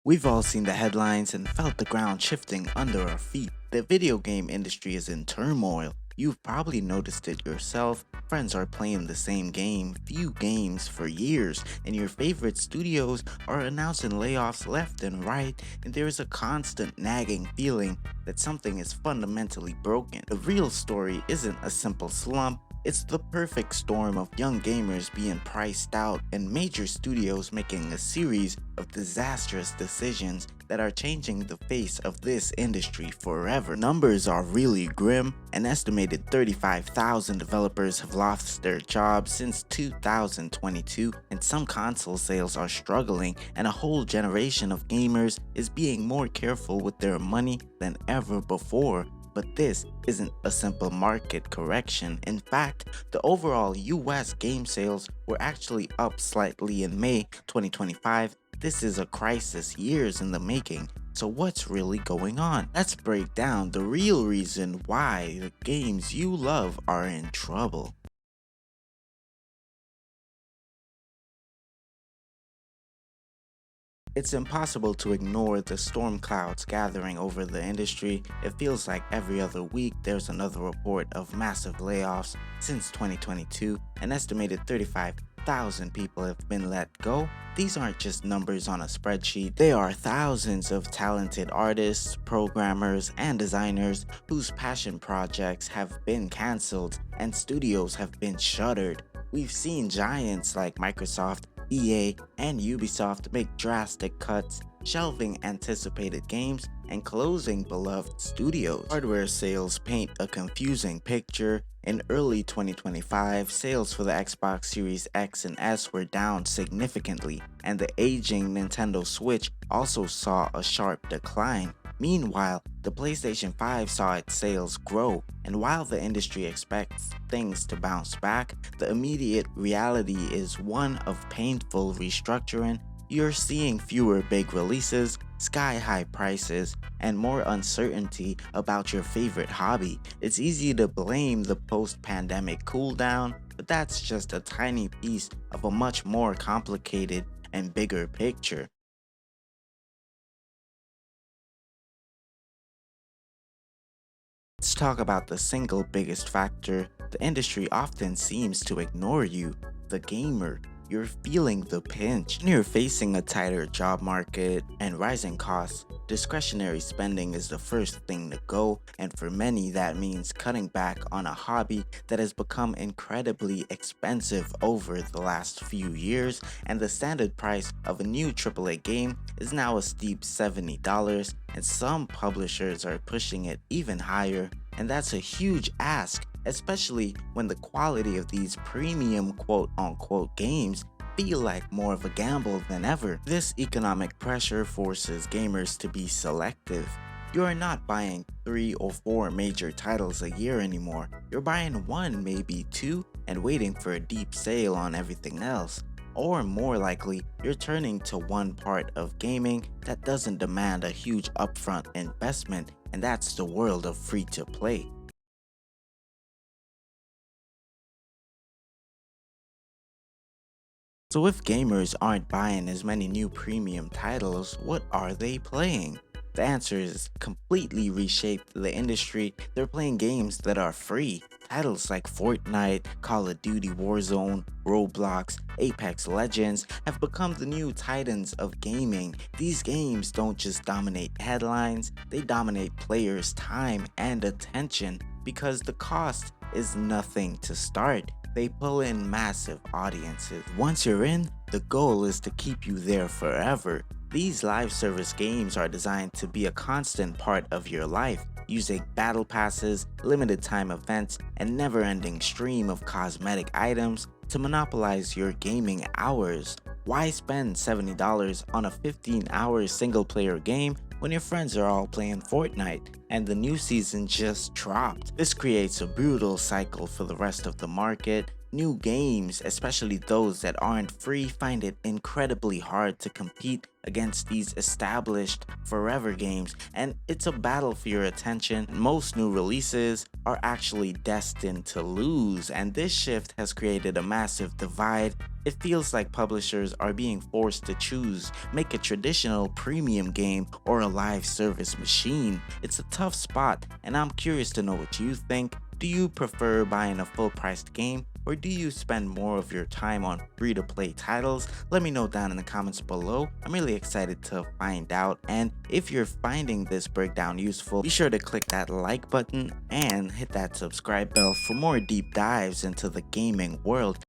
We've all seen the headlines and felt the ground shifting under our feet. The video game industry is in turmoil. You've probably noticed it yourself. Friends are playing the same game, few games for years, and your favorite studios are announcing layoffs left and right, and there is a constant nagging feeling that something is fundamentally broken. The real story isn't a simple slump. It's the perfect storm of young gamers being priced out and major studios making a series of disastrous decisions that are changing the face of this industry forever. Numbers are really grim. An estimated 35,000 developers have lost their jobs since 2022, and some console sales are struggling, and a whole generation of gamers is being more careful with their money than ever before. But this isn't a simple market correction. In fact, the overall US game sales were actually up slightly in May 2025. This is a crisis years in the making. So what's really going on? Let's break down the real reason why the games you love are in trouble. It's impossible to ignore the storm clouds gathering over the industry. It feels like every other week there's another report of massive layoffs. Since 2022, an estimated 35,000 people have been let go. These aren't just numbers on a spreadsheet, they are thousands of talented artists, programmers, and designers whose passion projects have been cancelled and studios have been shuttered. We've seen giants like Microsoft, EA, and Ubisoft make drastic cuts, shelving anticipated games and closing beloved studios. Hardware sales paint a confusing picture. In early 2025, sales for the Xbox Series X and S were down significantly, and the aging Nintendo Switch also saw a sharp decline. Meanwhile, the PlayStation 5 saw its sales grow, and while the industry expects things to bounce back, the immediate reality is one of painful restructuring. You're seeing fewer big releases, sky-high prices, and more uncertainty about your favorite hobby. It's easy to blame the post-pandemic cooldown, but that's just a tiny piece of a much more complicated and bigger picture. Let's talk about the single biggest factor the industry often seems to ignore: you, the gamer. You're feeling the pinch. When you're facing a tighter job market and rising costs, discretionary spending is the first thing to go, and for many that means cutting back on a hobby that has become incredibly expensive over the last few years, and the standard price of a new AAA game is now a steep $70, and some publishers are pushing it even higher, and that's a huge ask, especially when the quality of these premium quote-unquote games feel like more of a gamble than ever. This economic pressure forces gamers to be selective. You are not buying 3 or 4 major titles a year anymore. You're buying one, maybe two, and waiting for a deep sale on everything else. Or more likely, you're turning to one part of gaming that doesn't demand a huge upfront investment, and that's the world of free-to-play. So if gamers aren't buying as many new premium titles, what are they playing? The answer is completely reshaped the industry. They're playing games that are free. Titles like Fortnite, Call of Duty Warzone, Roblox, Apex Legends have become the new titans of gaming. These games don't just dominate headlines, they dominate players' time and attention because the cost is nothing to start. They pull in massive audiences. Once you're in, the goal is to keep you there forever. These live service games are designed to be a constant part of your life, using battle passes, limited time events, and never-ending stream of cosmetic items to monopolize your gaming hours. Why spend $70 on a 15-hour single-player game when your friends are all playing Fortnite and the new season just dropped? This creates a brutal cycle for the rest of the market. New games, especially those that aren't free, find it incredibly hard to compete against these established forever games, and it's a battle for your attention. Most new releases are actually destined to lose, and this shift has created a massive divide It feels like publishers are being forced to choose, make a traditional premium game or a live service machine. It's a tough spot, and I'm curious to know what you think. Do you prefer buying a full-priced game, or do you spend more of your time on free-to-play titles? Let me know down in the comments below. I'm really excited to find out, and if you're finding this breakdown useful, be sure to click that like button and hit that subscribe bell for more deep dives into the gaming world.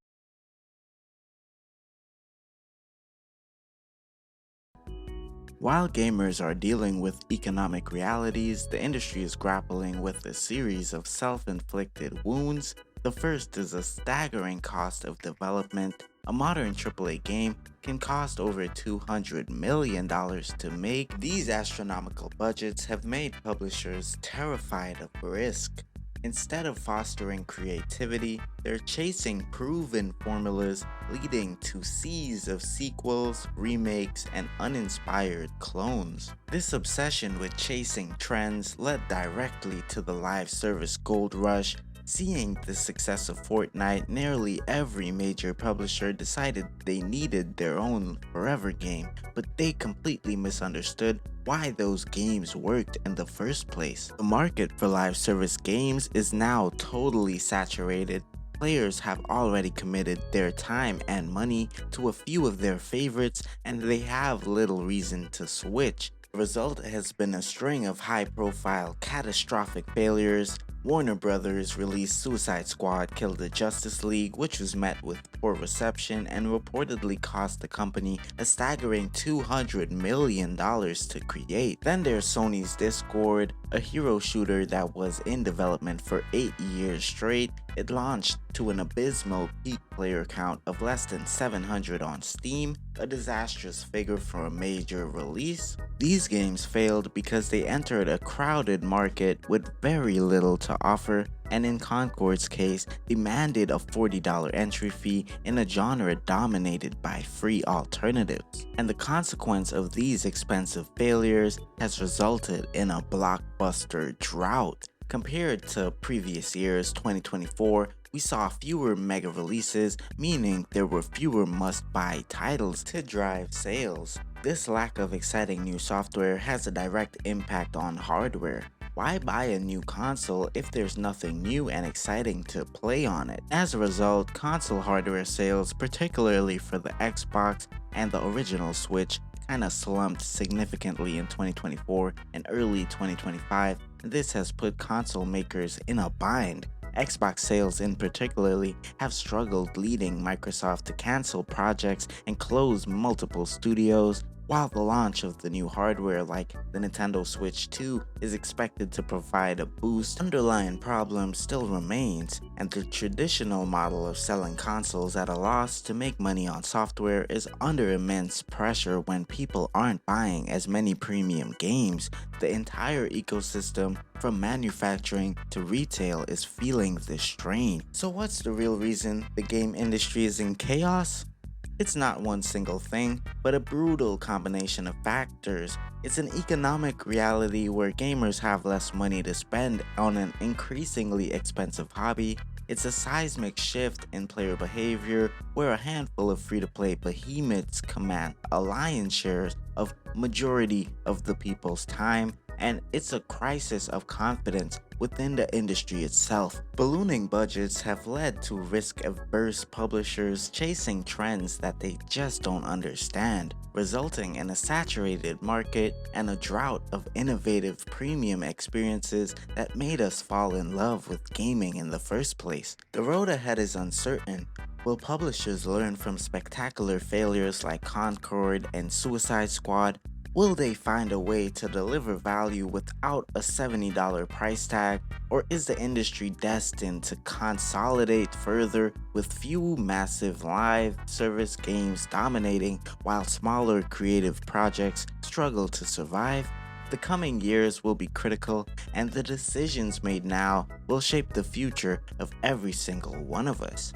While gamers are dealing with economic realities, the industry is grappling with a series of self-inflicted wounds. The first is a staggering cost of development. A modern AAA game can cost over $200 million to make. These astronomical budgets have made publishers terrified of risk. Instead of fostering creativity, they're chasing proven formulas, leading to seas of sequels, remakes, and uninspired clones. This obsession with chasing trends led directly to the live service gold rush. Seeing the success of Fortnite, nearly every major publisher decided they needed their own forever game, but they completely misunderstood why those games worked in the first place. The market for live service games is now totally saturated. Players have already committed their time and money to a few of their favorites, and they have little reason to switch. The result has been a string of high-profile, catastrophic failures. Warner Brothers released Suicide Squad Kill the Justice League, which was met with poor reception and reportedly cost the company a staggering $200 million to create. Then there's Sony's Discord, a hero shooter that was in development for 8 years straight. It launched to an abysmal peak player count of less than 700 on Steam, a disastrous figure for a major release. These games failed because they entered a crowded market with very little to offer, and in Concord's case, demanded a $40 entry fee in a genre dominated by free alternatives. And the consequence of these expensive failures has resulted in a blockbuster drought. Compared to previous years, 2024, we saw fewer mega releases, meaning there were fewer must-buy titles to drive sales. This lack of exciting new software has a direct impact on hardware. Why buy a new console if there's nothing new and exciting to play on it? As a result, console hardware sales, particularly for the Xbox and the original Switch, kinda slumped significantly in 2024 and early 2025, and this has put console makers in a bind. Xbox sales in particularly have struggled, leading Microsoft to cancel projects and close multiple studios. While the launch of the new hardware like the Nintendo Switch 2 is expected to provide a boost, underlying problem still remains, and the traditional model of selling consoles at a loss to make money on software is under immense pressure when people aren't buying as many premium games. The entire ecosystem, from manufacturing to retail, is feeling the strain. So what's the real reason the game industry is in chaos? It's not one single thing, but a brutal combination of factors. It's an economic reality where gamers have less money to spend on an increasingly expensive hobby. It's a seismic shift in player behavior where a handful of free-to-play behemoths command a lion's share of majority of the people's time, and it's a crisis of confidence within the industry itself. Ballooning budgets have led to risk-averse publishers chasing trends that they just don't understand, resulting in a saturated market and a drought of innovative premium experiences that made us fall in love with gaming in the first place. The road ahead is uncertain. Will publishers learn from spectacular failures like Concord and Suicide Squad? Will they find a way to deliver value without a $70 price tag, or is the industry destined to consolidate further with few massive live service games dominating while smaller creative projects struggle to survive? The coming years will be critical, and the decisions made now will shape the future of every single one of us.